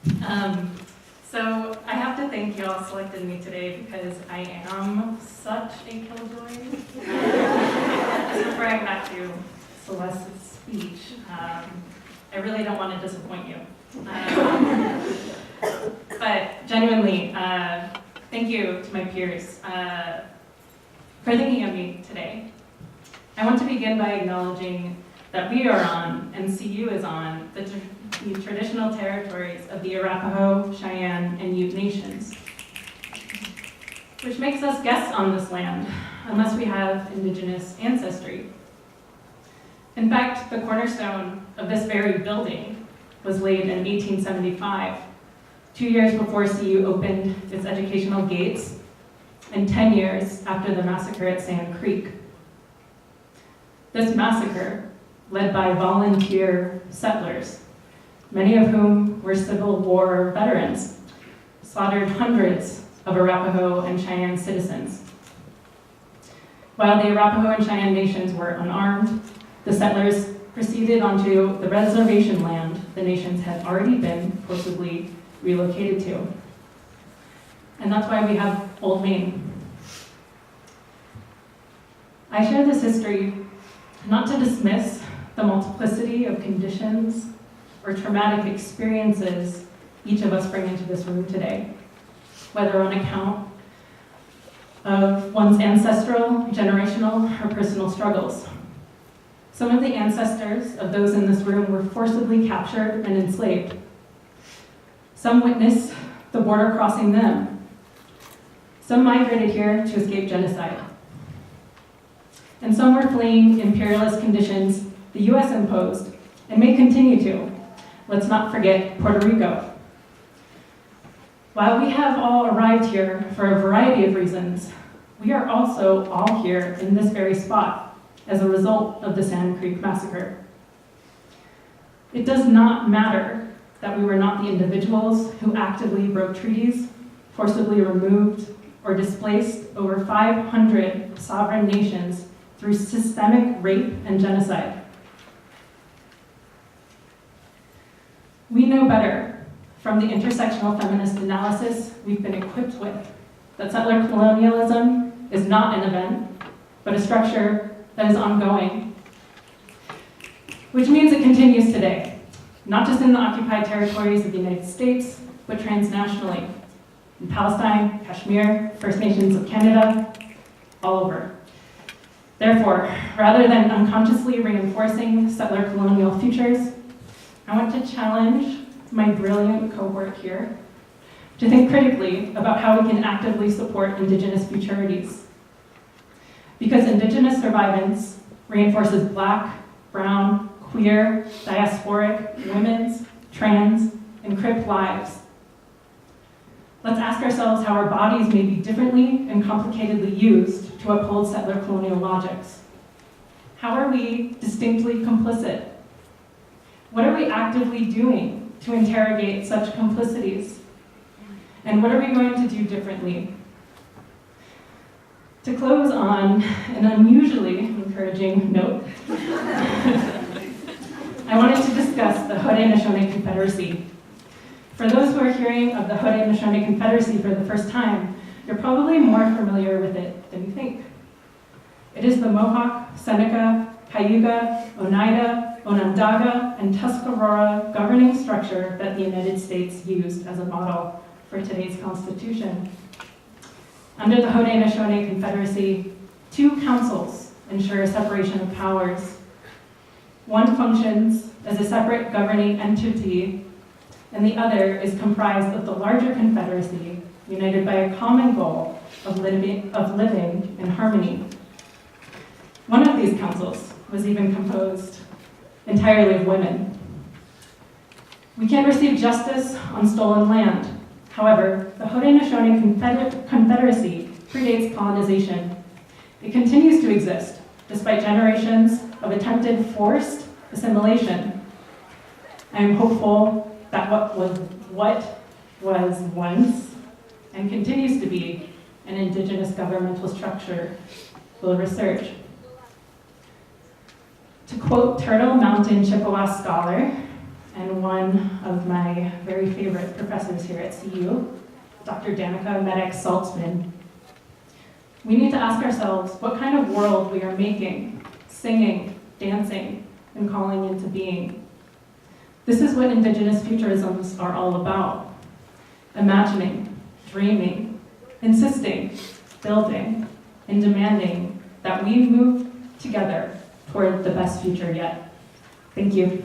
So I have to thank you all selected me today because I am such a killjoy. Just to brag back to Celeste's speech, I really don't want to disappoint you. But genuinely, thank you to my peers for thinking of me today. I want to begin by acknowledging that we are on, and CU is on, the traditional territories of the Arapaho, Cheyenne, and Ute nations, which makes us guests on this land, unless we have indigenous ancestry. In fact, the cornerstone of this very building was laid in 1875, 2 years before CU opened its educational gates, and 10 years after the massacre at Sand Creek. This massacre, led by volunteer settlers, many of whom were Civil War veterans, slaughtered hundreds of Arapaho and Cheyenne citizens. While the Arapaho and Cheyenne nations were unarmed, the settlers proceeded onto the reservation land the nations had already been forcibly relocated to. And that's why we have Old Main. I share this history not to dismiss the multiplicity of conditions or traumatic experiences each of us bring into this room today, whether on account of one's ancestral, generational, or personal struggles. Some of the ancestors of those in this room were forcibly captured and enslaved. Some witnessed the border crossing them. Some migrated here to escape genocide. And some were fleeing imperialist conditions the US imposed and may continue to. Let's not forget Puerto Rico. While we have all arrived here for a variety of reasons, we are also all here in this very spot as a result of the Sand Creek massacre. It does not matter that we were not the individuals who actively broke treaties, forcibly removed or displaced over 500 sovereign nations through systemic rape and genocide. We know better from the intersectional feminist analysis we've been equipped with that settler colonialism is not an event, but a structure that is ongoing, which means it continues today, not just in the occupied territories of the United States, but transnationally, in Palestine, Kashmir, First Nations of Canada, all over. Therefore, rather than unconsciously reinforcing settler colonial futures, I want to challenge my brilliant cohort here to think critically about how we can actively support Indigenous futurities. Because Indigenous survivance reinforces Black, brown, queer, diasporic, women's, trans, and Crip lives. Let's ask ourselves how our bodies may be differently and complicatedly used to uphold settler colonial logics. How are we distinctly complicit? What are we actively doing to interrogate such complicities? And what are we going to do differently? To close on an unusually encouraging note, I wanted to discuss the Haudenosaunee Confederacy. For those who are hearing of the Haudenosaunee Confederacy for the first time, you're probably more familiar with it than you think. It is the Mohawk, Seneca, Cayuga, Oneida, Onondaga, and Tuscarora governing structure that the United States used as a model for today's Constitution. Under the Haudenosaunee Confederacy, 2 councils ensure separation of powers. One functions as a separate governing entity, and the other is comprised of the larger Confederacy, united by a common goal of living in harmony. One of these councils was even composed entirely of women. We can't receive justice on stolen land. However, the Haudenosaunee Confederacy predates colonization. It continues to exist, despite generations of attempted forced assimilation. I am hopeful that what was once and continues to be an Indigenous governmental structure will resurge. To quote Turtle Mountain Chippewa scholar and one of my very favorite professors here at CU, Dr. Danica Medek-Saltzman. We need to ask ourselves what kind of world we are making, singing, dancing, and calling into being. This is what Indigenous futurisms are all about: imagining, dreaming, insisting, building, and demanding that we move together toward the best future yet. Thank you.